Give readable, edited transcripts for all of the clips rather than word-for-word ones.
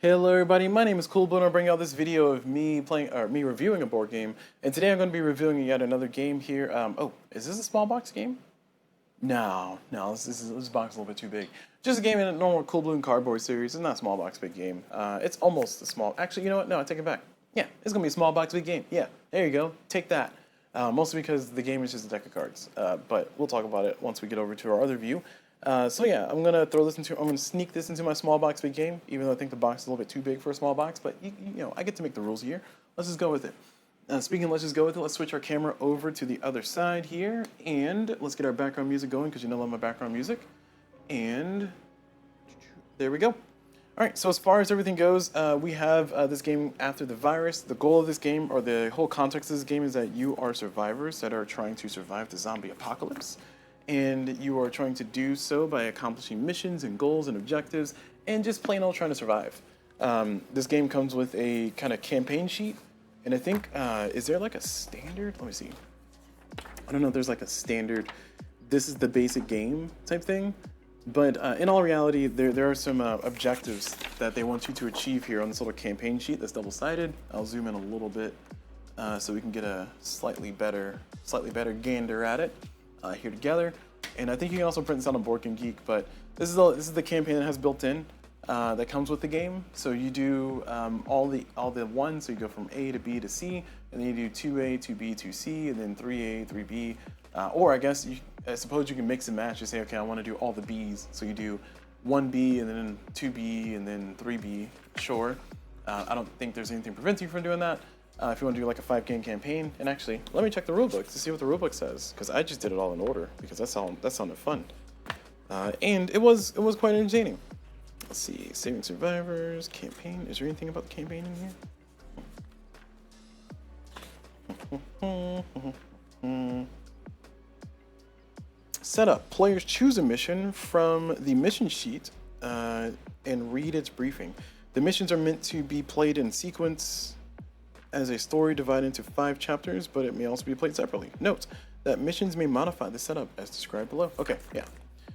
Hello everybody, my name is Coolblue and I'll bring out this video of me reviewing a board game. And today I'm going to be reviewing yet another game here. Is this a small box game? No, this box is a little bit too big. Just a game in a normal Coolblue and cardboard series. It's not a small box big game. It's almost a small. Actually, you know what? No, I take it back. Yeah, it's gonna be a small box big game. Yeah, there you go. Take that. Mostly because the game is just a deck of cards. But we'll talk about it once we get over to our other view. So yeah, I'm gonna sneak this into my small box big game, even though I think the box is a little bit too big for a small box. But you know, I get to make the rules here. Let's just go with it. Speaking of let's just go with it, let's switch our camera over to the other side here, and let's get our background music going, because you know I love my background music. And there we go. All right, so as far as everything goes, we have this game After the Virus. The goal of this game, or the whole context of this game, is that you are survivors that are trying to survive the zombie apocalypse. And you are trying to do so by accomplishing missions and goals and objectives, and just plain old trying to survive. This game comes with a kind of campaign sheet. And I think, is there like a standard? Let me see. I don't know if there's like a standard, this is the basic game type thing. But in all reality, there are some objectives that they want you to achieve here on this little campaign sheet that's double-sided. I'll zoom in a little bit so we can get a slightly better gander at it here together. And I think you can also print this out on BoardGameGeek, but this is the campaign that has built in. That comes with the game. So you do all the ones, so you go from A to B to C, and then you do 2A, 2B, 2C, and then 3A, 3B. Or I suppose you can mix and match. You say, okay, I want to do all the Bs. So you do 1B, and then 2B, and then 3B. Sure. I don't think there's anything preventing you from doing that. If you want to do like a 5-game campaign. And actually, let me check the rulebook to see what the rulebook says, because I just did it all in order, because that sounded fun. And it was quite entertaining. Let's see, Saving Survivors, campaign. Is there anything about the campaign in here? Setup. Players choose a mission from the mission sheet and read its briefing. The missions are meant to be played in sequence as a story divided into 5 chapters, but it may also be played separately. Note that missions may modify the setup as described below. Okay, yeah.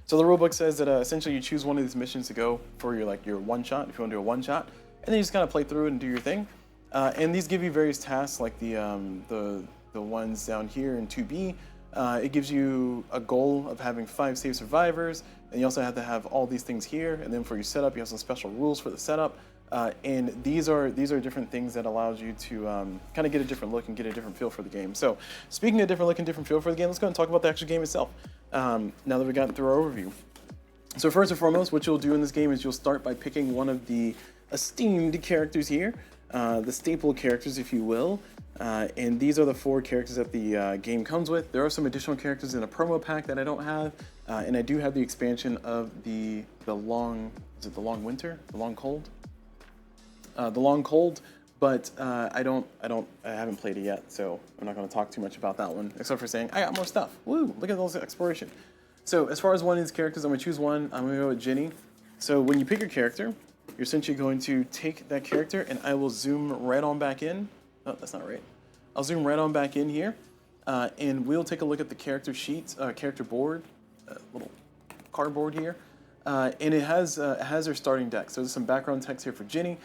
So the rulebook says that essentially you choose one of these missions to go for your one shot, if you want to do a one shot, and then you just kind of play through it and do your thing. And these give you various tasks, like the ones down here in 2B. It gives you a goal of having 5 safe survivors, and you also have to have all these things here. And then for your setup, you have some special rules for the setup. And these are different things that allows you to kind of get a different look and get a different feel for the game. So speaking of different look and different feel for the game, let's go and talk about the actual game itself. Now that we've gotten through our overview. So first and foremost, what you'll do in this game is you'll start by picking one of the esteemed characters here, the staple characters, if you will. And these are the 4 characters that the game comes with. There are some additional characters in a promo pack that I don't have, and I do have the expansion of the long winter, the long cold. The Long Cold, but I haven't played it yet, so I'm not going to talk too much about that one, except for saying I got more stuff. Woo! Look at those exploration. So as far as one of these characters, I'm going to choose one. I'm going to go with Jenny. So when you pick your character, you're essentially going to take that character, and I will zoom right on back in. Oh, that's not right. I'll zoom right on back in here, and we'll take a look at the character sheet, character board, little cardboard here, and it has her starting deck. So there's some background text here for Jenny.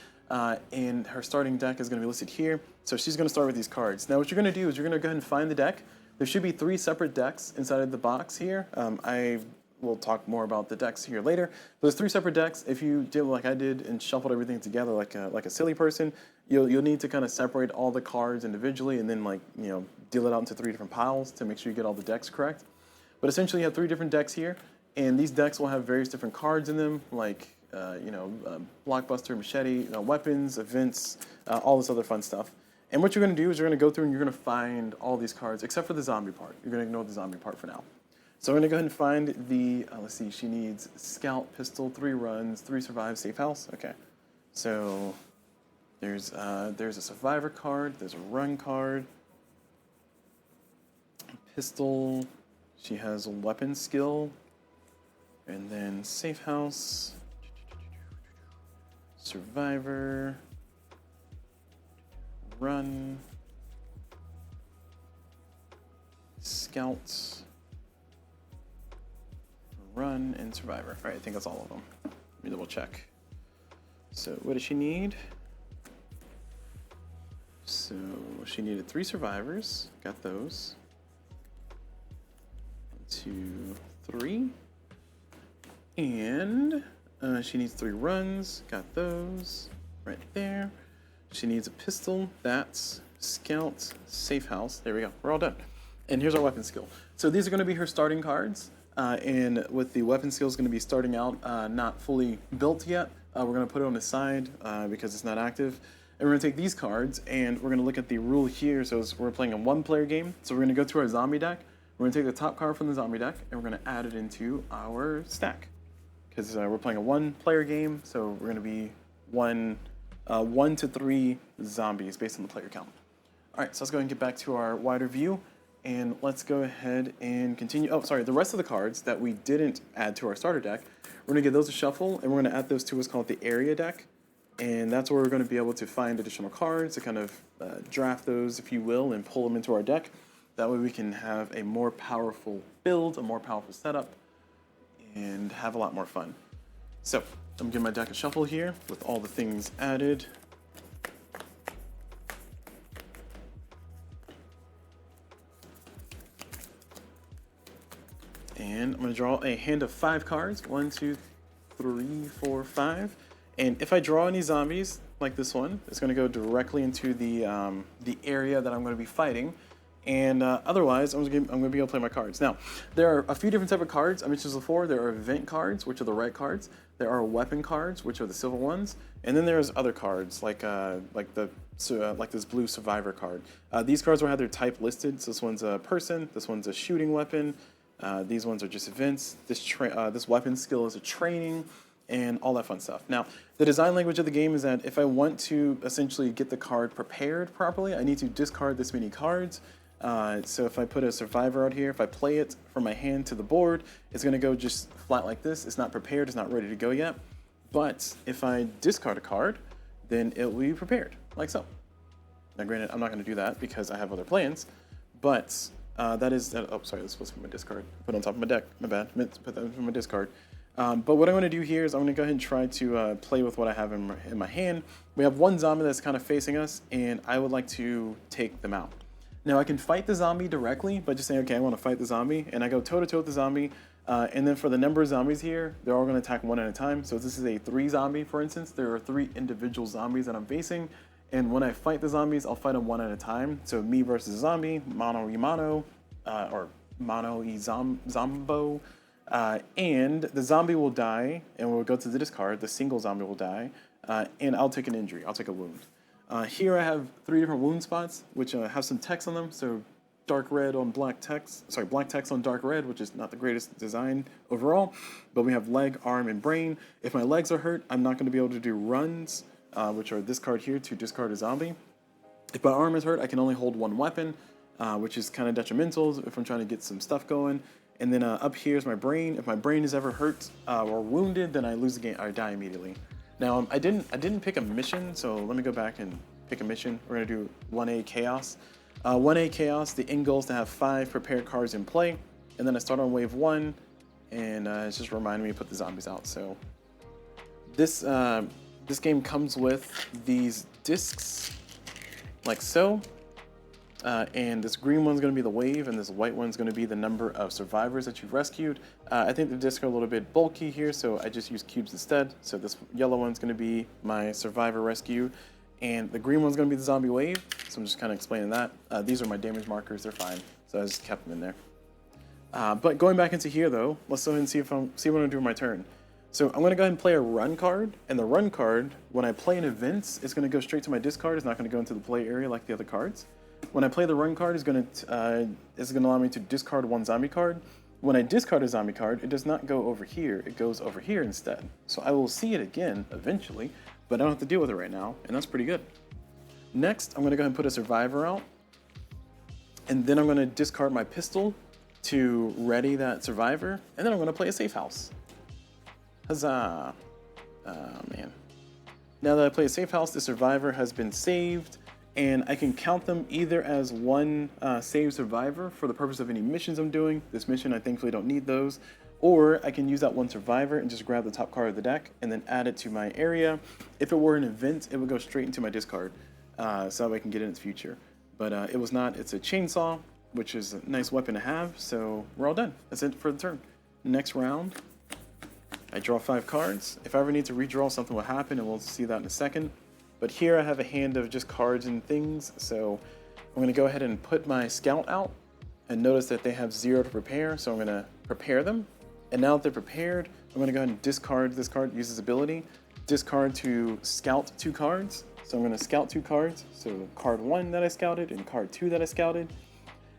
And her starting deck is going to be listed here. So she's going to start with these cards. Now what you're going to do is you're going to go ahead and find the deck. There should be 3 separate decks inside of the box here. I will talk more about the decks here later. But there's 3 separate decks. If you did like I did and shuffled everything together like a silly person, you'll need to kind of separate all the cards individually and then deal it out into 3 different piles to make sure you get all the decks correct. But essentially you have 3 different decks here, and these decks will have various different cards in them, like blockbuster, machete, weapons, events, all this other fun stuff. And what you're going to do is you're going to go through and you're going to find all these cards, except for the zombie part. You're going to ignore the zombie part for now. So I'm going to go ahead and find the, let's see, she needs scout, pistol, 3 runs, 3 survive, safe house. Okay. So there's a survivor card, there's a run card, pistol, she has a weapon skill, and then safe house, survivor, run, scout, run, and survivor. All right, I think that's all of them. Let me double check. So what does she need? So she needed 3 survivors. Got those. 1, 2, 3. And she needs 3 runs. Got those right there. She needs a pistol. That's scout, safe house. There we go. We're all done. And here's our weapon skill. So these are going to be her starting cards. And with the weapon skills going to be starting out not fully built yet. We're going to put it on the side because it's not active. And we're going to take these cards and we're going to look at the rule here. So we're playing a 1-player game. So we're going to go to our zombie deck. We're going to take the top card from the zombie deck and we're going to add it into our stack. Because we're playing a 1-player game. So we're going to be 1 to 3 zombies based on the player count. All right, so let's go ahead and get back to our wider view. And let's go ahead and continue. Oh, sorry, the rest of the cards that we didn't add to our starter deck, we're gonna give those a shuffle and we're gonna add those to what's called the area deck. And that's where we're gonna be able to find additional cards to kind of draft those, if you will, and pull them into our deck. That way we can have a more powerful build, a more powerful setup, and have a lot more fun. So I'm giving my deck a shuffle here with all the things added. And I'm going to draw a hand of 5 cards. 1, 2, 3, 4, 5. And if I draw any zombies, like this one, it's going to go directly into the area that I'm going to be fighting. And otherwise, I'm going to be able to play my cards. Now, there are a few different types of cards. I mentioned this before. There are event cards, which are the red cards. There are weapon cards, which are the silver ones. And then there's other cards, like this blue survivor card. These cards will have their type listed. So this one's a person. This one's a shooting weapon. These ones are just events. This weapon skill is a training and all that fun stuff. Now, the design language of the game is that if I want to essentially get the card prepared properly, I need to discard this many cards. So if I put a survivor out here, if I play it from my hand to the board, it's going to go just flat like this. It's not prepared. It's not ready to go yet. But if I discard a card, then it will be prepared, like so. Now, granted, I'm not going to do that because I have other plans, but that is, oh, sorry, this was from my discard. Put on top of my deck, my bad, meant to put that from my discard. But what I'm going to do here is I'm going to go ahead and try to play with what I have in my hand. We have one zombie that's kind of facing us, and I would like to take them out. Now, I can fight the zombie directly by just saying, okay, I want to fight the zombie, and I go toe-to-toe with the zombie, and then for the number of zombies here, they're all going to attack one at a time. So this is a 3 zombie, for instance. There are 3 individual zombies that I'm facing, and when I fight the zombies, I'll fight them one at a time. So me versus a zombie, mano y mano, or mano y zombo, and the zombie will die, and we'll go to the discard. The single zombie will die, and I'll take an injury. I'll take a wound. Here I have 3 different wound spots, which have some text on them. So dark red on black text, sorry, black text on dark red, which is not the greatest design overall, but we have leg, arm, and brain. If my legs are hurt, I'm not going to be able to do runs, which are this card here to discard a zombie. If my arm is hurt, I can only hold 1 weapon, which is kind of detrimental if I'm trying to get some stuff going. And then up here is my brain. If my brain is ever hurt or wounded, then I lose the game, I die immediately. Now, I didn't pick a mission, so let me go back and pick a mission. We're gonna do 1A Chaos. 1A Chaos, the end goal is to have 5 prepared cards in play, and then I start on wave 1, and it's just reminding me to put the zombies out. So this game comes with these discs, like so. And this green one's going to be the wave, and this white one's going to be the number of survivors that you've rescued. I think the discs are a little bit bulky here, so I just use cubes instead. So this yellow one's going to be my survivor rescue, and the green one's going to be the zombie wave. So I'm just kind of explaining that. These are my damage markers. They're fine. So I just kept them in there. But going back into here, though, let's go ahead and see what I'm going to do on my turn. So I'm going to go ahead and play a run card, and the run card, when I play an event, it's going to go straight to my discard. It's not going to go into the play area like the other cards. When I play the run card, it's going to allow me to discard 1 zombie card. When I discard a zombie card, it does not go over here. It goes over here instead. So I will see it again eventually, but I don't have to deal with it right now, and that's pretty good. Next, I'm going to go ahead and put a survivor out, and then I'm going to discard my pistol to ready that survivor, and then I'm going to play a safe house. Huzzah! Man. Now that I play a safe house, the survivor has been saved, and I can count them either as 1 saved survivor for the purpose of any missions I'm doing. This mission, I thankfully don't need those. Or I can use that one survivor and just grab the top card of the deck and then add it to my area. If it were an event, it would go straight into my discard, so that way I can get it in its future. But it was not. It's a chainsaw, which is a nice weapon to have, so we're all done. That's it for the turn. Next round, I draw 5 cards. If I ever need to redraw, something will happen, and we'll see that in a second. But here I have a hand of just cards and things, so I'm going to go ahead and put my scout out, and notice that they have 0 to prepare, so I'm going to prepare them. And now that they're prepared, I'm going to go ahead and discard this card, use this ability, discard to scout 2 cards. So I'm going to scout 2 cards, so card 1 that I scouted and card 2 that I scouted.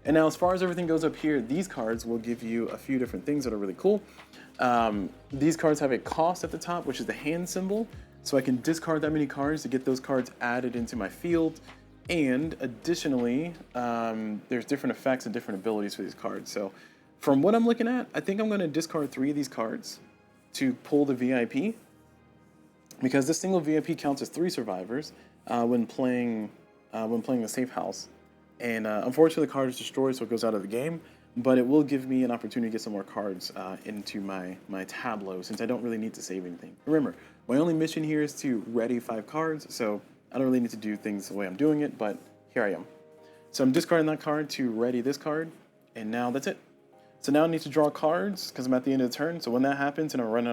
And now as far as everything goes up here, these cards will give you a few different things that are really cool. These cards have a cost at the top, which is the hand symbol. So I can discard that many cards to get those cards added into my field. And additionally, there's different effects and different abilities for these cards. So from what I'm looking at, I think I'm going to discard 3 of these cards to pull the VIP. Because this single VIP counts as 3 survivors when playing the safe house. And unfortunately the card is destroyed, so it goes out of the game. But it will give me an opportunity to get some more cards into my tableau, since I don't really need to save anything. Remember, my only mission here is to ready 5 cards, so I don't really need to do things the way I'm doing it, but here I am. So I'm discarding that card to ready this card, and now that's it. So now I need to draw cards, because I'm at the end of the turn, so when that happens, and when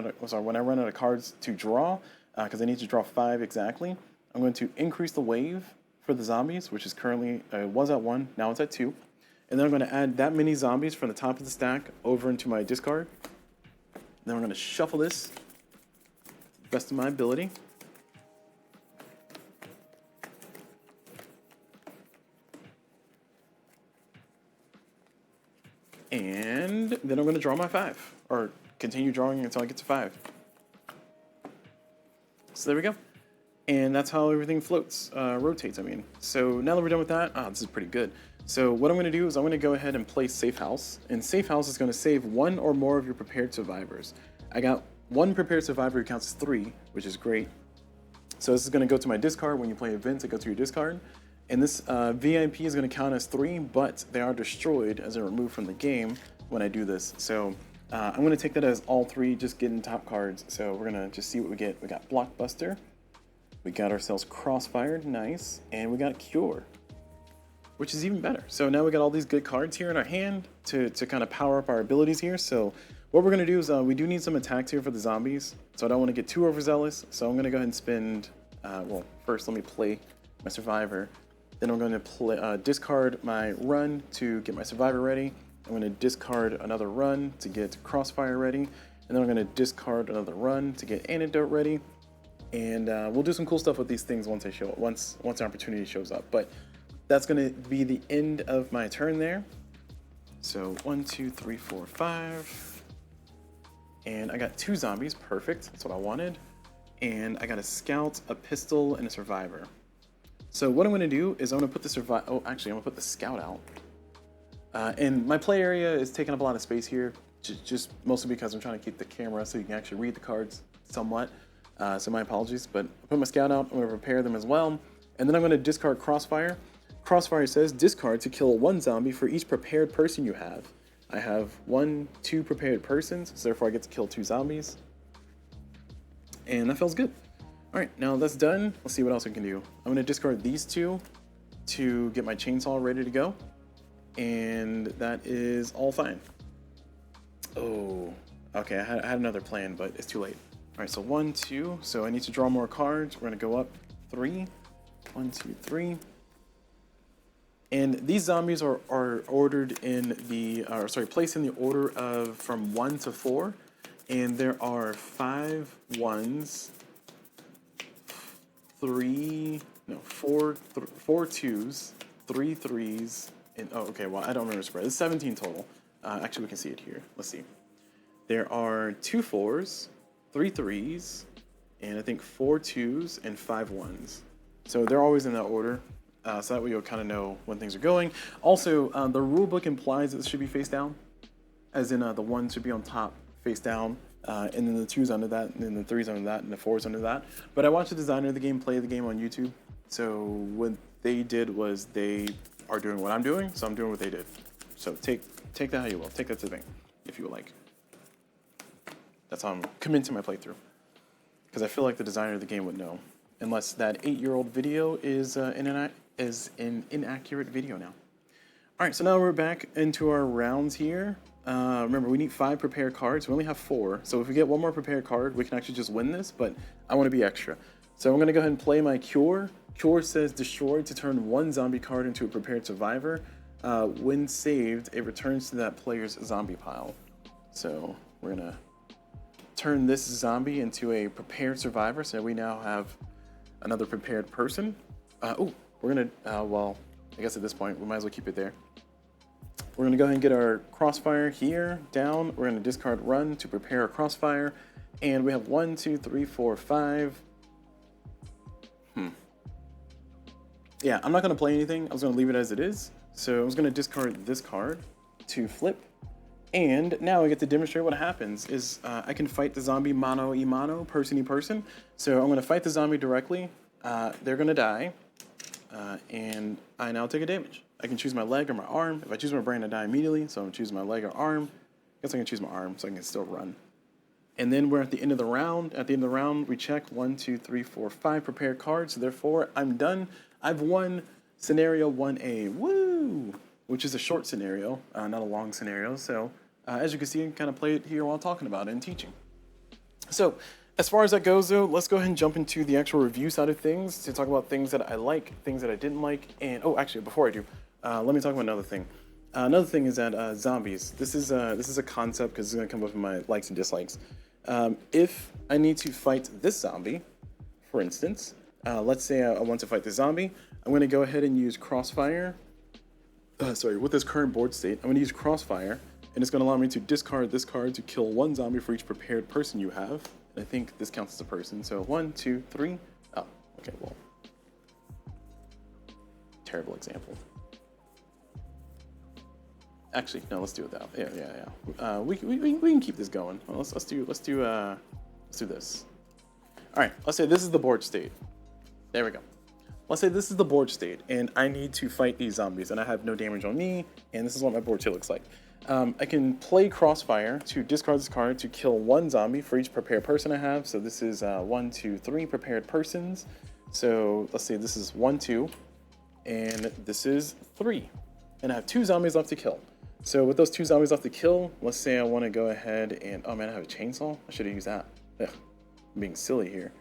I run out of cards to draw, because I need to draw 5 exactly, I'm going to increase the wave for the zombies, which is currently, was at 1, now it's at 2. And then I'm going to add that many zombies from the top of the stack over into my discard. Then I'm going to shuffle this to the best of my ability. And then I'm going to draw my 5, or continue drawing until I get to 5. So there we go. And that's how everything rotates, I mean. So now that we're done with that, this is pretty good. So what I'm going to do is I'm going to go ahead and play Safe House. And Safe House is going to save 1 or more of your prepared survivors. I got 1 prepared survivor who counts as 3, which is great. So this is going to go to my discard. When you play events, it goes to your discard. And this VIP is going to count as 3, but they are destroyed as they're removed from the game when I do this. So I'm going to take that as all 3 just getting top cards. So we're going to just see what we get. We got Blockbuster. We got ourselves Crossfire, nice. And we got Cure, which is even better. So now we got all these good cards here in our hand to kind of power up our abilities here. So what we're going to do is we do need some attacks here for the zombies. So I don't want to get too overzealous. So I'm going to go ahead and spend, well, first let me play my survivor. Then I'm going to discard my run to get my survivor ready. I'm going to discard another run to get Crossfire ready. And then I'm going to discard another run to get Antidote ready. And we'll do some cool stuff with these things once the opportunity shows up. But that's going to be the end of my turn there. So 1, 2, 3, 4, 5. And I got 2 zombies. Perfect. That's what I wanted. And I got a scout, a pistol, and a survivor. So what I'm going to do is I'm going to put the I'm going to put the scout out. And my play area is taking up a lot of space here, just mostly because I'm trying to keep the camera so you can actually read the cards somewhat. So my apologies, but I put my scout out. I'm going to prepare them as well. And then I'm going to discard Crossfire. Crossfire says discard to kill 1 zombie for each prepared person you have. I have 2 prepared persons, so therefore I get to kill 2 zombies. And that feels good. All right, now that's done. Let's see what else we can do. I'm going to discard these 2 to get my chainsaw ready to go. And that is all fine. Oh, okay, I had another plan, but it's too late. All right, so 1, 2. So I need to draw more cards. We're going to go up 3. 1, 2, 3. And these zombies are ordered in the, placed in the order of from 1 to 4. And there are 5 1s, 4 2s, 3 3s, and oh, okay, well, I don't remember the spread. It's 17 total. Actually, we can see it here. Let's see. There are 2 4s, 3 3s, and I think 4 2s and 5 1s. So they're always in that order. So that way you'll kind of know when things are going. Also, the rule book implies that this should be face down, as in the 1s should be on top, face down, and then the 2s under that, and then the 3s under that, and the 4s under that. But I watched the designer of the game play the game on YouTube. So what they did was they are doing what I'm doing, so I'm doing what they did. So take that how you will. Take that to the bank, if you would like. That's how I'm commencing my playthrough. Because I feel like the designer of the game would know. Unless that 8-year-old video is an inaccurate video now. Alright, so now we're back into our rounds here. Remember, we need 5 prepared cards. We only have 4. So if we get one more prepared card, we can actually just win this, but I want to be extra. So I'm going to go ahead and play my Cure. Cure says destroy to turn 1 zombie card into a prepared survivor. When saved, it returns to that player's zombie pile. So we're going to turn this zombie into a prepared survivor. So we now have another prepared person. We're going to, well, I guess at this point, we might as well keep it there. We're going to go ahead and get our crossfire here, down. We're going to discard run to prepare a crossfire. And we have 1, 2, 3, 4, 5. Yeah, I'm not going to play anything. I was going to leave it as it is. So I was going to discard this card to flip. And now I get to demonstrate what happens is I can fight the zombie mano-a-mano, person-y-person. So I'm going to fight the zombie directly. They're going to die. And I now take a damage. I can choose my leg or my arm. If I choose my brain, I die immediately. So I'm going to choose my leg or arm. I guess I can choose my arm so I can still run. And then we're at the end of the round. At the end of the round, we check 1, 2, 3, 4, 5 prepared cards. So therefore, I'm done. I've won scenario 1A. Woo! Which is a short scenario, not a long scenario. So as you can see, I can kind of play it here while talking about it and teaching. So as far as that goes, though, let's go ahead and jump into the actual review side of things to talk about things that I like, things that I didn't like. And, oh, actually, before I do, let me talk about another thing. Another thing is that zombies. This is a concept because it's going to come up in my likes and dislikes. If I need to fight this zombie, for instance, let's say I want to fight the zombie, I'm going to go ahead and use Crossfire. With this current board state, I'm going to use Crossfire, and it's going to allow me to discard this card to kill 1 zombie for each prepared person you have. And I think this counts as a person. So 1, 2, 3. Oh, okay, well. Terrible example. Actually, no, let's do it that. Yeah. We can keep this going. Well, let's do this. All right, let's say this is the board state. There we go. Let's say this is the board state, and I need to fight these zombies, and I have no damage on me, and this is what my board state looks like. I can play Crossfire to discard this card to kill 1 zombie for each prepared person I have. So this is 1, 2, 3 prepared persons. So let's say this is 1, 2, and this is 3. And I have 2 zombies left to kill. So with those 2 zombies left to kill, let's say I want to go ahead and, oh man, I have a chainsaw? I should have used that. Ugh, I'm being silly here.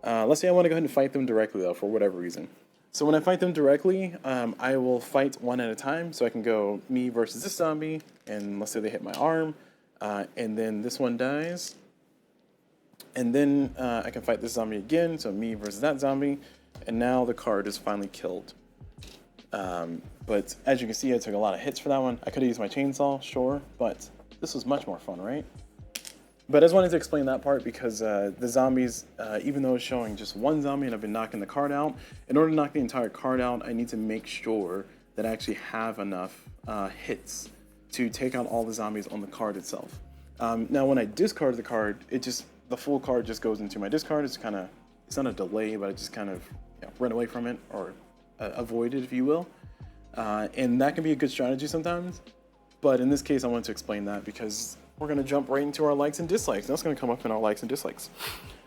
Let's say I want to go ahead and fight them directly, though, for whatever reason. So when I fight them directly, I will fight one at a time. So I can go me versus this zombie, and let's say they hit my arm, and then this one dies. And then I can fight this zombie again, so me versus that zombie, and now the card is finally killed. But as you can see, I took a lot of hits for that one. I could have used my chainsaw, sure, but this was much more fun, right? But I just wanted to explain that part because the zombies, even though it's showing just 1 zombie and I've been knocking the card out, in order to knock the entire card out, I need to make sure that I actually have enough hits to take out all the zombies on the card itself. Now, when I discard the card, the full card just goes into my discard. It's not a delay, but I just kind of run away from it or avoid it, if you will. And that can be a good strategy sometimes. But in this case, I wanted to explain that because we're going to jump right into our likes and dislikes. That's going to come up in our likes and dislikes.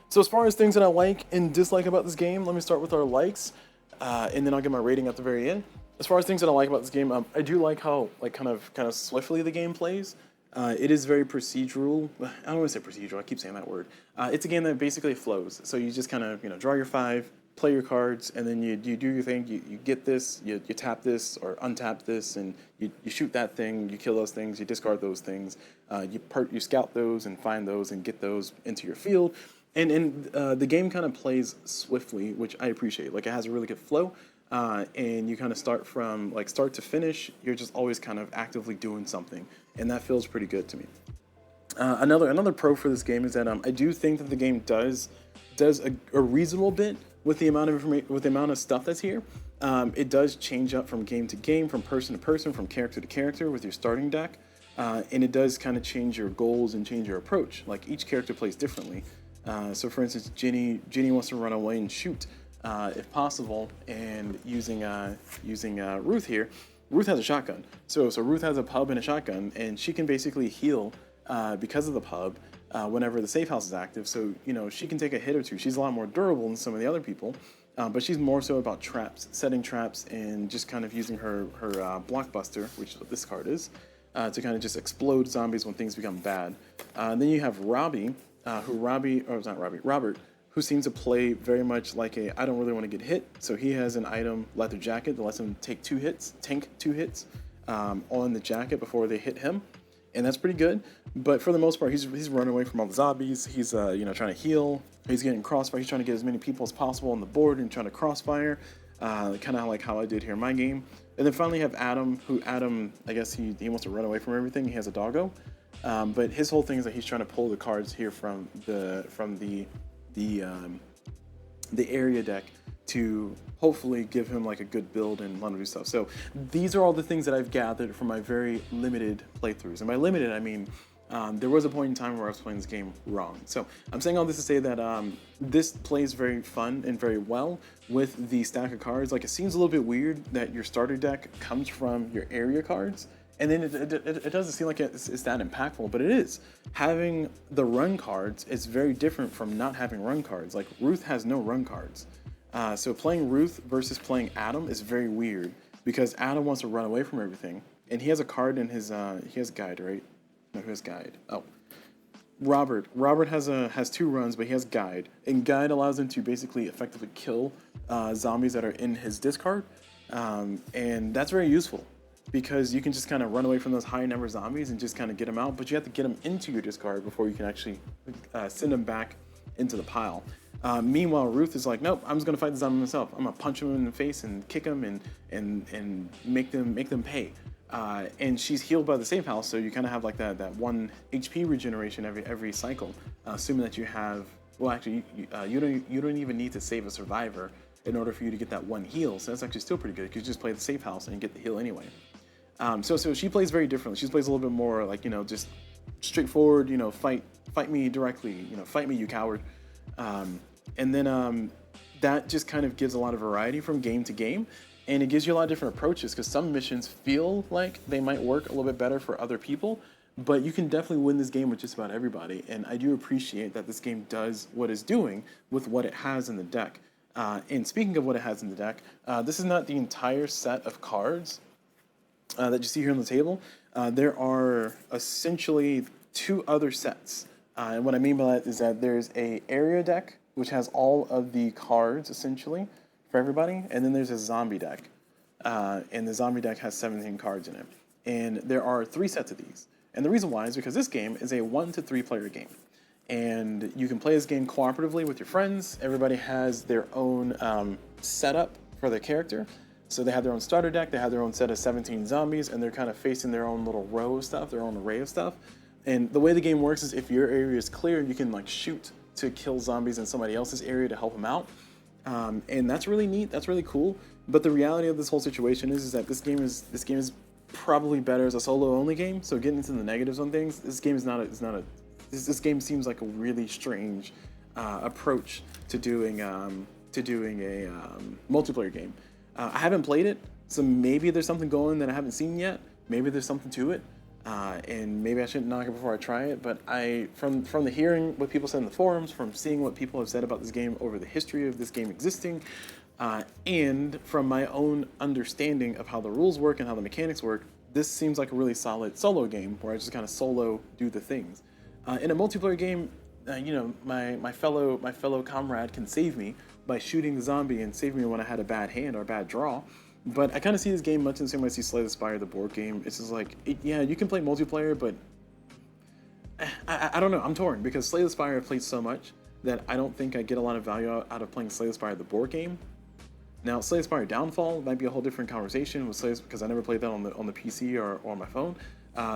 So as far as things that I like and dislike about this game, let me start with our likes, and then I'll get my rating at the very end. As far as things that I like about this game, I do like how kind of swiftly the game plays. It is very procedural. I don't want to say procedural. I keep saying that word. It's a game that basically flows. So you just kind of draw your 5, play your cards, and then you do your thing. You get this, you tap this or untap this, and you shoot that thing. You kill those things. You discard those things. You scout those and find those and get those into your field. And the game kind of plays swiftly, which I appreciate. Like, it has a really good flow. And you kind of start from start to finish. You're just always kind of actively doing something, and that feels pretty good to me. Another pro for this game is that I do think that the game does a reasonable bit with the amount of information, with the amount of stuff that's here. It does change up from game to game, from person to person, from character to character with your starting deck, and it does kind of change your goals and change your approach. Like, each character plays differently. So for instance, Ginny wants to run away and shoot. If possible, and using Ruth here. Ruth has a shotgun, so Ruth has a pub and a shotgun, and she can basically heal because of the pub whenever the safe house is active. So, you know, she can take a hit or two. She's a lot more durable than some of the other people, but she's more so about traps, setting traps, and just kind of using her blockbuster, which this card is, to kind of just explode zombies when things become bad. Then you have Robbie, Robert, who seems to play very much like a I don't really want to get hit. So he has an item, Leather Jacket, that lets him tank 2 hits on the jacket before they hit him. And that's pretty good. But for the most part, he's running away from all the zombies. He's trying to heal. He's getting crossfire. He's trying to get as many people as possible on the board and trying to crossfire, kind of like how I did here in my game. And then finally you have Adam, I guess he wants to run away from everything. He has a doggo. But his whole thing is that he's trying to pull the cards here from the area deck to hopefully give him like a good build and a lot of new stuff. So these are all the things that I've gathered from my very limited playthroughs. And by limited, I mean there was a point in time where I was playing this game wrong. So I'm saying all this to say that this plays very fun and very well with the stack of cards. Like, it seems a little bit weird that your starter deck comes from your area cards, and then it doesn't seem like it's that impactful, but it is. Having the run cards is very different from not having run cards. Like, Ruth has no run cards. So playing Ruth versus playing Adam is very weird, because Adam wants to run away from everything, and he has a card in his, he has Guide, right? No, who has Guide? Oh. Robert has 2 runs, but he has Guide, and Guide allows him to basically effectively kill zombies that are in his discard, and that's very useful, because you can just kind of run away from those high number zombies and just kind of get them out, but you have to get them into your discard before you can actually send them back into the pile. Meanwhile, Ruth is like, nope, I'm just gonna fight the zombie myself. I'm gonna punch him in the face and kick him and make them pay. And she's healed by the safe house, so you kind of have like that 1 HP regeneration every cycle, assuming that you have. Well, actually, you don't even need to save a survivor in order for you to get that 1 heal. So that's actually still pretty good, because you just play the safe house and you get the heal anyway. So she plays very differently. She plays a little bit more like, just straightforward. Fight me directly. Fight me, you coward. And then that just kind of gives a lot of variety from game to game. And it gives you a lot of different approaches, because some missions feel like they might work a little bit better for other people, but you can definitely win this game with just about everybody. And I do appreciate that this game does what it's doing with what it has in the deck. And speaking of what it has in the deck, this is not the entire set of cards that you see here on the table. There are essentially 2 other sets. And what I mean by that is that there's a area deck, which has all of the cards essentially for everybody, and then there's a zombie deck, and the zombie deck has 17 cards in it, and there are 3 sets of these. And the reason why is because this game is a 1 to 3 player game, and you can play this game cooperatively with your friends. Everybody has their own setup for their character, so they have their own starter deck, they have their own set of 17 zombies, and they're kind of facing their own little row of stuff, their own array of stuff. And the way the game works is if your area is clear, you can like shoot to kill zombies in somebody else's area to help them out. And that's really neat. That's really cool. But the reality of this whole situation is that this game is probably better as a solo only game. So getting into the negatives on things, this game game seems like a really strange approach to doing a multiplayer game. I haven't played it, so maybe there's something going that I haven't seen yet. Maybe there's something to it. And maybe I shouldn't knock it before I try it, but from the hearing what people said in the forums, from seeing what people have said about this game over the history of this game existing, and from my own understanding of how the rules work and how the mechanics work, this seems like a really solid solo game where I just kind of solo do the things. In a multiplayer game, my fellow comrade can save me by shooting the zombie and save me when I had a bad hand or a bad draw. But I kind of see this game much in the same way I see Slay the Spire, the board game. It's just like, you can play multiplayer, but I don't know. I'm torn, because Slay the Spire I've played so much that I don't think I get a lot of value out of playing Slay the Spire, the board game. Now, Slay the Spire Downfall might be a whole different conversation with Slay, because I never played that on the PC or on my phone.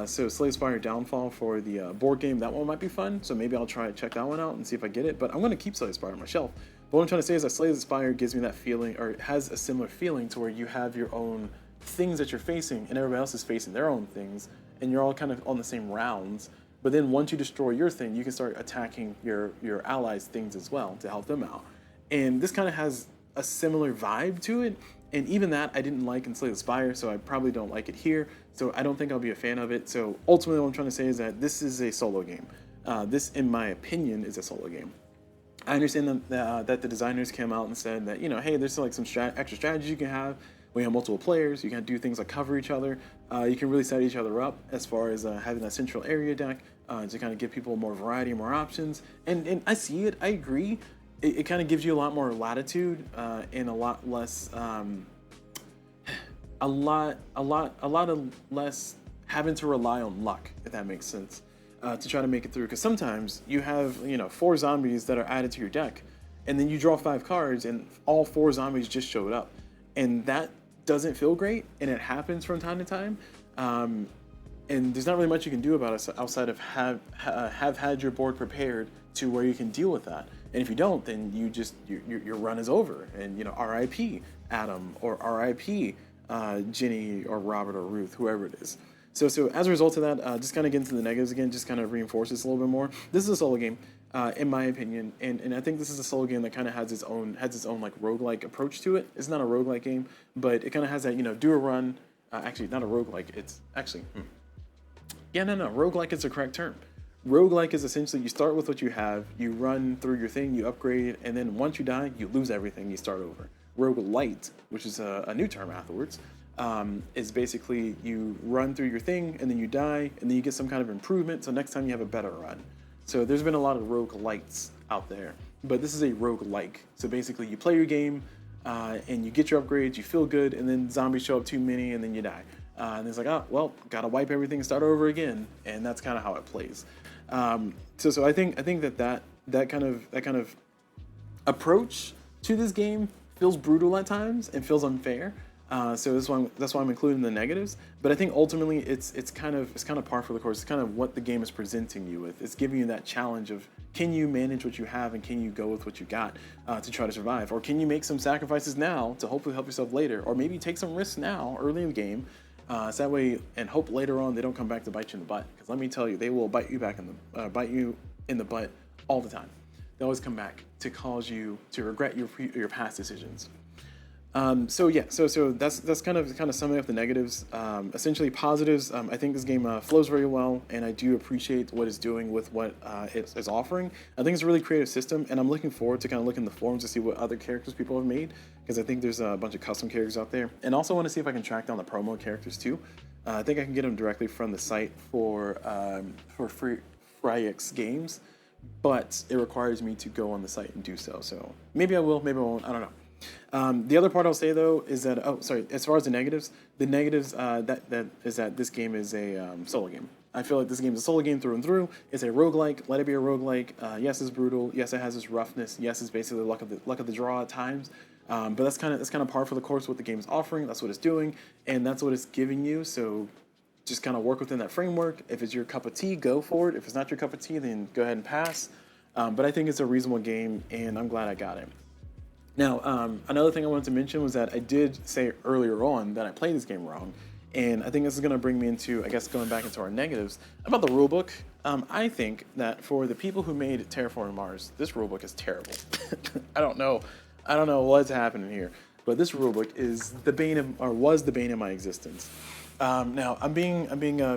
So Slay the Spire Downfall for the board game, that one might be fun. So maybe I'll try to check that one out and see if I get it. But I'm going to keep Slay the Spire on my shelf. But what I'm trying to say is that Slay the Spire gives me that feeling, or it has a similar feeling to where you have your own things that you're facing and everybody else is facing their own things, and you're all kind of on the same rounds. But then once you destroy your thing, you can start attacking your allies' things as well to help them out. And this kind of has a similar vibe to it. And even that I didn't like in Slay the Spire, so I probably don't like it here. So I don't think I'll be a fan of it. So ultimately what I'm trying to say is that this is a solo game. This, in my opinion, is a solo game. I understand that the designers came out and said that, hey, there's like some extra strategies you can have when you have multiple players. You can do things like cover each other. You can really set each other up as far as having that central area deck to kind of give people more variety, more options. And I see it. I agree. It kind of gives you a lot more latitude and a lot less, a lot of less having to rely on luck, if that makes sense. To try to make it through, because sometimes you have 4 zombies that are added to your deck, and then you draw 5 cards and all 4 zombies just showed up, and that doesn't feel great, and it happens from time to time. And there's not really much you can do about it outside of have had your board prepared to where you can deal with that. And if you don't, then your run is over, and RIP Adam, or RIP Jenny or Robert or Ruth, whoever it is. So as a result of that, just kind of get into the negatives again, just kind of reinforce this a little bit more. This is a solo game, in my opinion, and I think this is a solo game that kind of has its own like roguelike approach to it. It's not a roguelike game, but it kind of has that, do a run. Actually, not a roguelike. It's actually, roguelike is the correct term. Roguelike is essentially you start with what you have, you run through your thing, you upgrade, and then once you die, you lose everything, you start over. Roguelite, which is a new term afterwards, is basically you run through your thing and then you die and then you get some kind of improvement, so next time you have a better run. So there's been a lot of roguelites out there, but this is a roguelike. So basically you play your game and you get your upgrades, you feel good, and then zombies show up too many and then you die. And it's like, oh, well, gotta wipe everything and start over again, and that's kind of how it plays. So I think that kind of approach to this game feels brutal at times and feels unfair. So that's why I'm including the negatives. But I think ultimately it's kind of par for the course. It's kind of what the game is presenting you with. It's giving you that challenge of, can you manage what you have and can you go with what you got to try to survive, or can you make some sacrifices now to hopefully help yourself later, or maybe take some risks now early in the game, so that way, and hope later on they don't come back to bite you in the butt. Because let me tell you, they will bite you in the butt all the time. They always come back to cause you to regret your past decisions. So that's kind of summing up the negatives. Essentially positives. I think this game flows very well, and I do appreciate what it's doing with what it's offering. I think it's a really creative system, and I'm looking forward to kind of look in the forums to see what other characters people have made, because I think there's a bunch of custom characters out there. And also want to see if I can track down the promo characters too. I think I can get them directly from the site for Fryex Games, but it requires me to go on the site and do so. So maybe I will, maybe I won't. I don't know. The other part I'll say though is that as far as the negatives that is that this game is a solo game. I feel like this game is a solo game through and through. It's a roguelike. Let it be a roguelike. Yes, it's brutal. Yes, it has its roughness. Yes, it's basically luck of the draw at times. But that's kind of par for the course what the game is offering. That's what it's doing, and that's what it's giving you. So just kind of work within that framework. If it's your cup of tea, go for it. If it's not your cup of tea, then go ahead and pass. But I think it's a reasonable game, and I'm glad I got it. Now, another thing I wanted to mention was that I did say earlier on that I played this game wrong, and I think this is going to bring me into, I guess, going back into our negatives about the rulebook. I think that for the people who made Terraforming Mars, this rulebook is terrible. I don't know what's happening here, but this rulebook is was the bane of my existence. Now, I'm being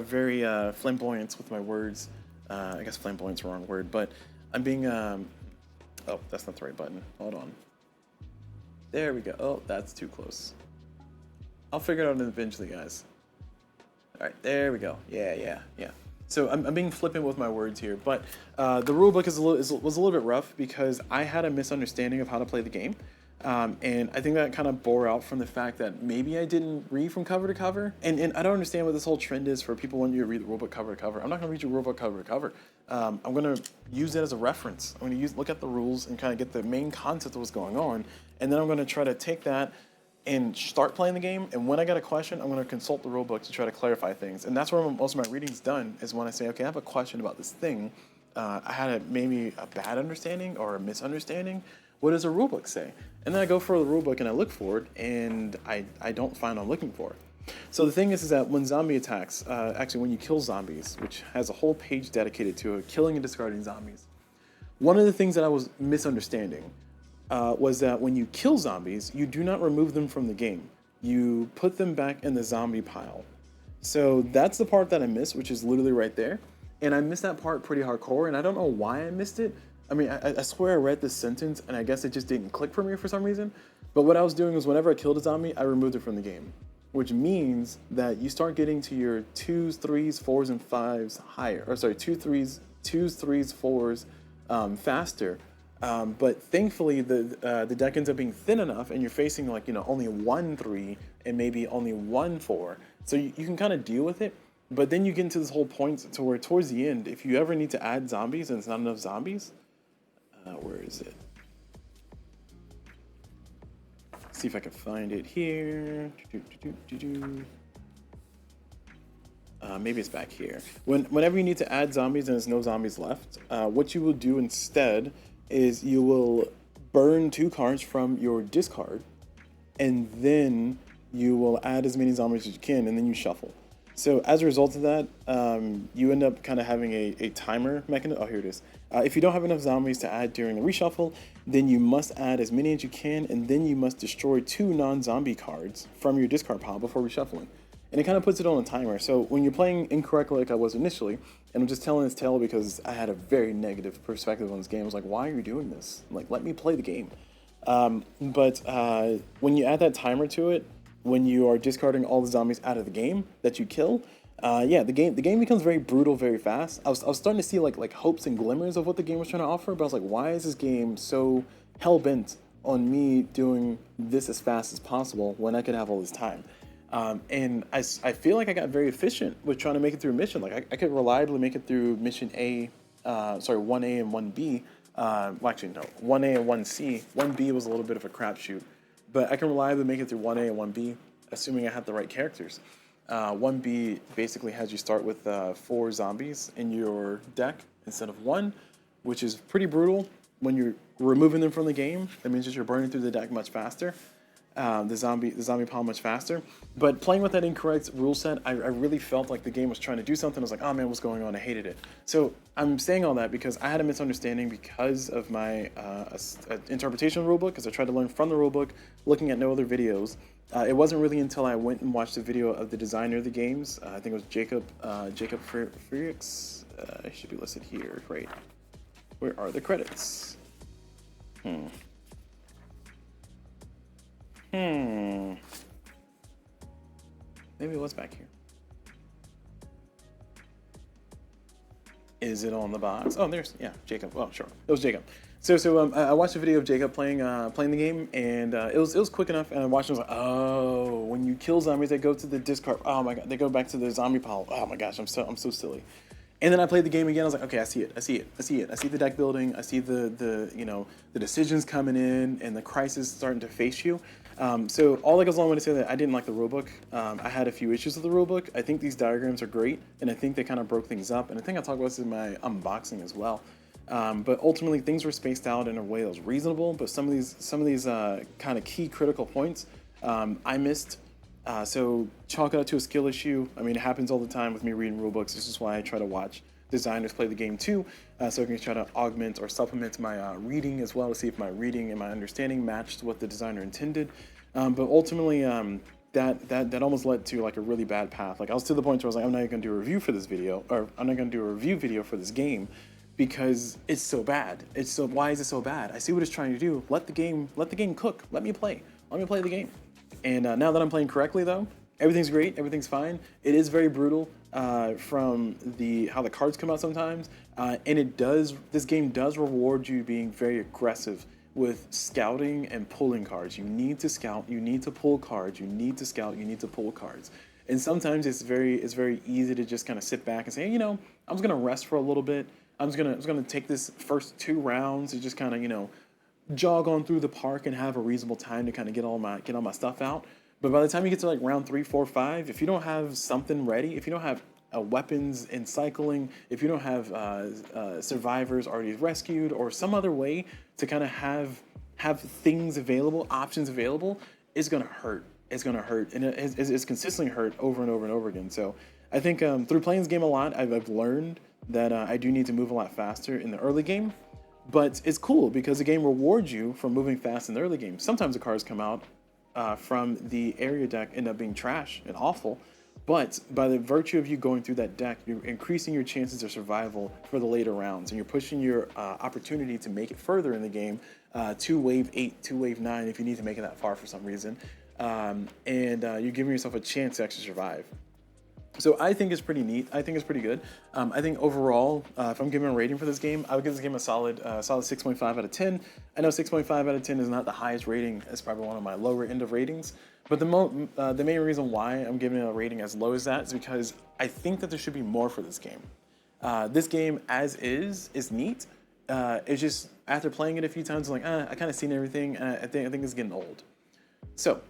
very flamboyant with my words. I guess flamboyant's the wrong word, but I'm being. Oh, that's not the right button. Hold on. There we go. Oh, that's too close. I'll figure it out eventually, guys. All right, there we go. Yeah. So I'm being flippant with my words here, but the rulebook was a little bit rough because I had a misunderstanding of how to play the game. And I think that kind of bore out from the fact that maybe I didn't read from cover to cover. And I don't understand what this whole trend is for people wanting you to read the rulebook cover to cover. I'm not going to read your rulebook cover to cover. I'm going to use it as a reference. I'm going to look at the rules and kind of get the main concept of what's going on. And then I'm going to try to take that and start playing the game. And when I got a question, I'm going to consult the rulebook to try to clarify things. And that's where most of my reading's done, is when I say, okay, I have a question about this thing. I had maybe a bad understanding or a misunderstanding. What does a rulebook say? And then I go for the rulebook and I look for it, and I don't find what I'm looking for. So the thing is that when zombie attacks, actually when you kill zombies, which has a whole page dedicated to it, killing and discarding zombies, one of the things that I was misunderstanding was that when you kill zombies, you do not remove them from the game. You put them back in the zombie pile. So that's the part that I missed, which is literally right there. and I missed that part pretty hardcore, and I don't know why I missed it. I mean, I swear I read this sentence, and I guess it just didn't click for me for some reason. But what I was doing was whenever I killed a zombie, I removed it from the game, which means that you start getting to your twos, threes, fours, and fives higher. Or sorry, twos, threes, fours, faster. But thankfully, the deck ends up being thin enough, and you're facing like only 1 3 and maybe only 1 4, so you can kind of deal with it. But then you get into this whole point to where towards the end, if you ever need to add zombies and it's not enough zombies, where is it? See if I can find it here. Maybe it's back here. Whenever you need to add zombies and there's no zombies left, what you will do instead is you will burn 2 cards from your discard, and then you will add as many zombies as you can, and then you shuffle. So as a result of that, you end up kind of having a timer mechanism. Oh, here it is. If you don't have enough zombies to add during the reshuffle, then you must add as many as you can, and then you must destroy 2 non-zombie cards from your discard pile before reshuffling. And it kind of puts it on a timer. So when you're playing incorrectly like I was initially, and I'm just telling this tale because I had a very negative perspective on this game. I was like, why are you doing this? Like, let me play the game. But when you add that timer to it, when you are discarding all the zombies out of the game that you kill, yeah, the game becomes very brutal very fast. I was starting to see like hopes and glimmers of what the game was trying to offer, but I was like, why is this game so hell-bent on me doing this as fast as possible when I could have all this time? And I feel like I got very efficient with trying to make it through a mission. Like I could reliably make it through mission 1A and 1B. Well, actually, no, 1A and 1C. 1B was a little bit of a crapshoot. But I can reliably make it through 1A and 1B, assuming I have the right characters. 1B basically has you start with 4 zombies in your deck instead of 1, which is pretty brutal. When you're removing them from the game, that means that you're burning through the deck much faster. The zombie pile much faster. But playing with that incorrect rule set, I really felt like the game was trying to do something. I was like, oh man, what's going on? I hated it. So I'm saying all that because I had a misunderstanding because of my interpretation of the rulebook, because I tried to learn from the rulebook, looking at no other videos. It wasn't really until I went and watched the video of the designer of the games. I think it was Jacob Frericks. He should be listed here, right? Where are the credits? Maybe it was back here. Is it on the box? Oh, yeah, Jacob. Oh, sure, it was Jacob. So I watched a video of Jacob playing the game, and it was quick enough. And I watched it, I was like, oh, when you kill zombies, they go to the discard. Oh my god, they go back to the zombie pile. Oh my gosh, I'm so silly. And then I played the game again. I was like, okay, I see it. I see the deck building. I see the decisions coming in and the crisis starting to face you. So all that goes along with to say that I didn't like the rulebook. I had a few issues with the rulebook. I think these diagrams are great, and I think they kind of broke things up. And I think I talked about this in my unboxing as well. But ultimately, things were spaced out in a way that was reasonable. But some of these kind of key critical points I missed. So chalk it up to a skill issue. I mean, it happens all the time with me reading rulebooks. This is why I try to watch designers play the game too, so I can try to augment or supplement my reading as well to see if my reading and my understanding matched what the designer intended. But ultimately, that almost led to like a really bad path. Like I was to the point where I was like, I'm not even going to do a review for this video, or I'm not going to do a review video for this game because it's so bad. Why is it so bad? I see what it's trying to do. Let the game cook. Let me play the game. And now that I'm playing correctly, though, everything's great. Everything's fine. It is very brutal from how the cards come out sometimes, and this game does reward you being very aggressive with scouting and pulling cards. You need to scout. You need to pull cards. You need to scout. You need to pull cards. And sometimes it's very easy to just kind of sit back and say, hey, I'm just gonna rest for a little bit. I'm just gonna take this first 2 rounds to just kind of jog on through the park and have a reasonable time to kind of get all my stuff out. But by the time you get to like round 3, 4, 5, if you don't have something ready, if you don't have weapons and cycling, if you don't have survivors already rescued or some other way to kind of have things available, options available, it's gonna hurt. It's gonna hurt, and it's consistently hurt over and over and over again. So I think through playing this game a lot, I've learned that I do need to move a lot faster in the early game. But it's cool because the game rewards you for moving fast in the early game. Sometimes the cards come out from the area deck end up being trash and awful, But by the virtue of you going through that deck, you're increasing your chances of survival for the later rounds, and you're pushing your opportunity to make it further in the game to wave 8, to wave 9 if you need to make it that far for some reason. And you're giving yourself a chance to actually survive. So I think it's pretty neat. I think it's pretty good. I think overall, if I'm giving a rating for this game, I would give this game a solid 6.5 out of 10. I know 6.5 out of 10 is not the highest rating. It's probably one of my lower end of ratings. But the main reason why I'm giving it a rating as low as that is because I think that there should be more for this game. This game, as is neat. It's just after playing it a few times, I'm like, I kind of seen everything. I think it's getting old. So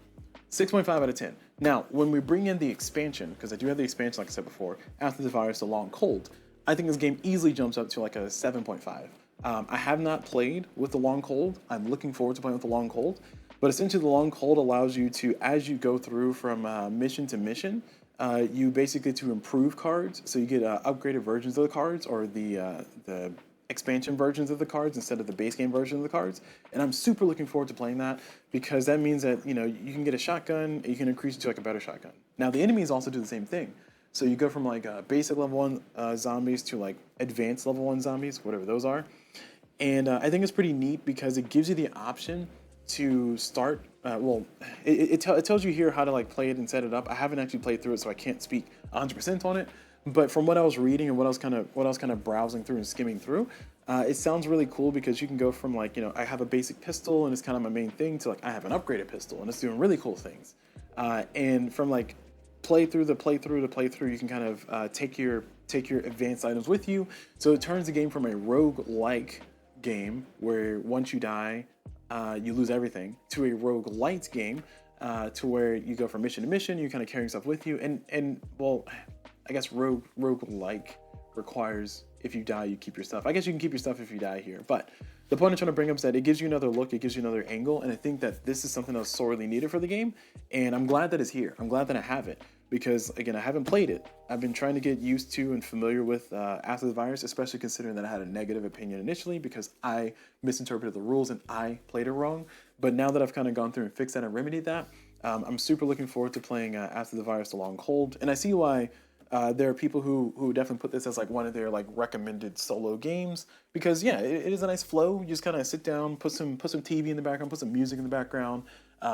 6.5 out of 10. Now, when we bring in the expansion, because I do have the expansion, like I said before, After the Virus, The Long Cold, I think this game easily jumps up to like a 7.5. I have not played with The Long Cold. I'm looking forward to playing with The Long Cold. But essentially, The Long Cold allows you to, as you go through from mission to mission, you basically to improve cards. So you get upgraded versions of the cards, or the expansion versions of the cards instead of the base game version of the cards. And I'm super looking forward to playing that, because that means that, you know, you can get a shotgun, you can increase it to like a better shotgun. Now the enemies also do the same thing. So you go from like basic level 1 zombies to like advanced level 1 zombies, whatever those are. And I think it's pretty neat because it gives you the option to start, it tells you here how to like play it and set it up. I haven't actually played through it, so I can't speak 100% on it. But from what I was reading and what I was kind of browsing through and skimming through, it sounds really cool because you can go from like, you know, I have a basic pistol and it's kind of my main thing, to like I have an upgraded pistol and it's doing really cool things. And from like playthrough to playthrough, you can kind of take your advanced items with you. So it turns the game from a rogue-like game where once you die, you lose everything, to a rogue-lite game, to where you go from mission to mission, you kind of carry stuff with you, and well, I guess rogue-like requires if you die, you keep your stuff. I guess you can keep your stuff if you die here, but the point I'm trying to bring up is that it gives you another look, it gives you another angle, and I think that this is something that was sorely needed for the game, and I'm glad that it's here. I'm glad that I have it, because again, I haven't played it. I've been trying to get used to and familiar with After the Virus, especially considering that I had a negative opinion initially because I misinterpreted the rules and I played it wrong. But now that I've kind of gone through and fixed that and remedied that, I'm super looking forward to playing After the Virus, The Long Cold, and I see why there are people who definitely put this as like one of their like recommended solo games, because yeah, it is a nice flow. You just kind of sit down, put some TV in the background, put some music in the background,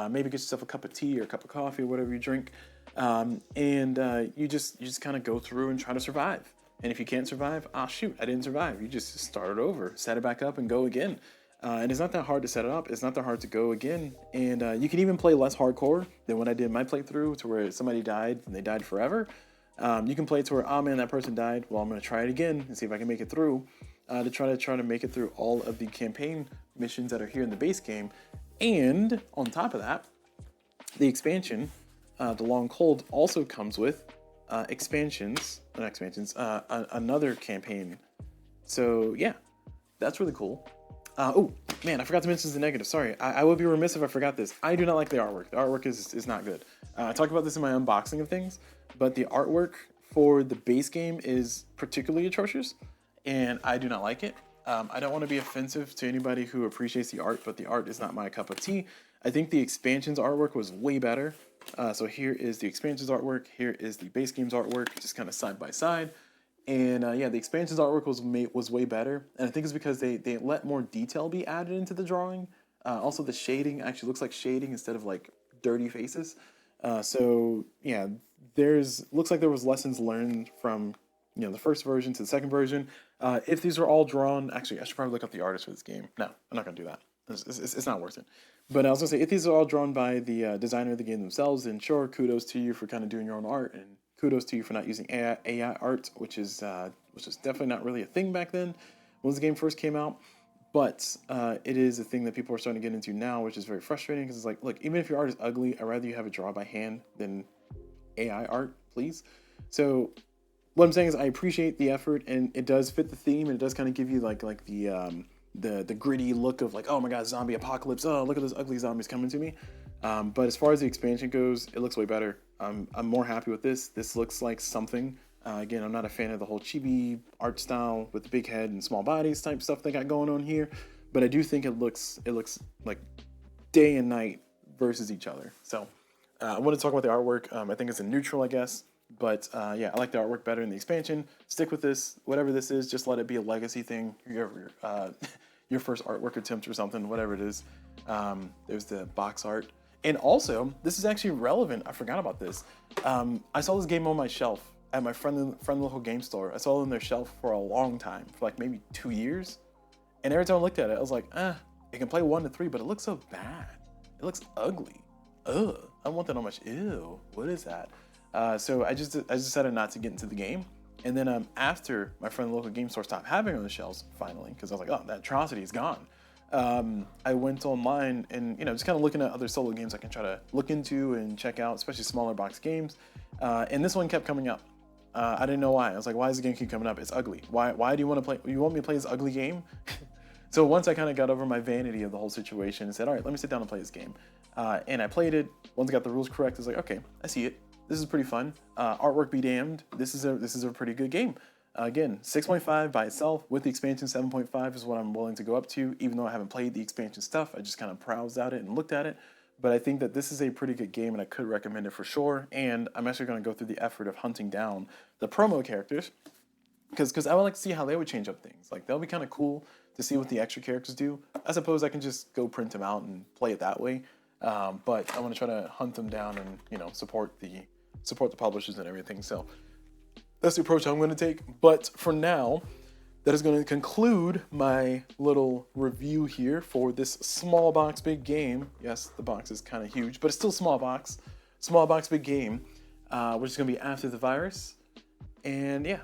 maybe get yourself a cup of tea or a cup of coffee or whatever you drink, and you just kind of go through and try to survive. And if you can't survive, shoot, I didn't survive. You just start it over, set it back up, and go again. And it's not that hard to set it up. It's not that hard to go again. And you can even play less hardcore than when I did my playthrough, to where somebody died and they died forever. You can play it to where, oh man, that person died. Well, I'm going to try it again and see if I can make it through, to try to make it through all of the campaign missions that are here in the base game. And on top of that, the expansion, The Long Cold, also comes with another campaign. So yeah, that's really cool. Oh man, I forgot to mention the negative. Sorry, I would be remiss if I forgot this. I do not like the artwork. The artwork is not good. I talked about this in my unboxing of things, but the artwork for the base game is particularly atrocious, and I do not like it. I don't want to be offensive to anybody who appreciates the art, but the art is not my cup of tea. I think the expansion's artwork was way better. So here is the expansion's artwork. Here is the base game's artwork, just kind of side by side. And yeah, the expansion's artwork was way better. And I think it's because they let more detail be added into the drawing. Also, the shading actually looks like shading instead of like dirty faces. So yeah, looks like there was lessons learned from, you know, the first version to the second version. If these are all drawn, actually, I should probably look up the artist for this game. No, I'm not gonna do that. It's not worth it. But I was gonna say, if these are all drawn by the designer of the game themselves, then sure, kudos to you for kind of doing your own art, and kudos to you for not using AI art, which is definitely not really a thing back then when the game first came out. But it is a thing that people are starting to get into now, which is very frustrating, because it's like, look, even if your art is ugly, I'd rather you have it drawn by hand than AI art, please. So what I'm saying is I appreciate the effort, and it does fit the theme, and it does kind of give you like the gritty look of like, oh my god, zombie apocalypse, oh look at those ugly zombies coming to me. But as far as the expansion goes, it looks way better. I'm more happy with this. This looks like something. Again, I'm not a fan of the whole chibi art style with the big head and small bodies type stuff they got going on here, but I do think it looks like day and night versus each other. So I want to talk about the artwork. I think it's a neutral, I guess. But yeah, I like the artwork better in the expansion. Stick with this, whatever this is. Just let it be a legacy thing. Your first artwork attempt or something, whatever it is. There's the box art, and also this is actually relevant. I forgot about this. I saw this game on my shelf at my friend local game store. I saw it on their shelf for a long time, for like maybe 2 years. And every time I looked at it, I was like, it can play 1 to 3, but it looks so bad. It looks ugly. Ugh, I don't want that on my. Ew, what is that? So I just decided not to get into the game. And then after my friend the local game store stopped having it on the shelves finally, because I was like, oh, that atrocity is gone. I went online and just kind of looking at other solo games I can try to look into and check out, especially smaller box games. And this one kept coming up. I didn't know why. I was like, why does the game keep coming up? It's ugly. Why do you want to play? You want me to play this ugly game? So once I kind of got over my vanity of the whole situation and said, all right, let me sit down and play this game. And I played it. Once I got the rules correct, I was like, okay, I see it. This is pretty fun. Artwork be damned. This is a pretty good game. Again, 6.5 by itself. With the expansion, 7.5 is what I'm willing to go up to. Even though I haven't played the expansion stuff, I just kind of browsed at it and looked at it. But I think that this is a pretty good game, and I could recommend it for sure. And I'm actually going to go through the effort of hunting down the promo characters, because I would like to see how they would change up things. Like, that'll be kind of cool to see what the extra characters do. I suppose I can just go print them out and play it that way. But I want to try to hunt them down and support the publishers and everything. So that's the approach I'm going to take. But for now, that is going to conclude my little review here for this small box big game. Yes, the box is kind of huge, but it's still small box big game, which is going to be After the Virus. And yeah,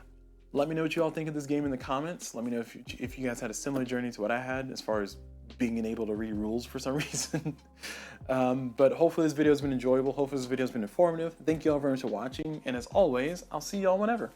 let me know what you all think of this game in the comments. Let me know if you guys had a similar journey to what I had as far as being able to read rules for some reason. But hopefully this video has been enjoyable. Hopefully this video has been informative. Thank you all very much for watching. And as always, I'll see y'all whenever.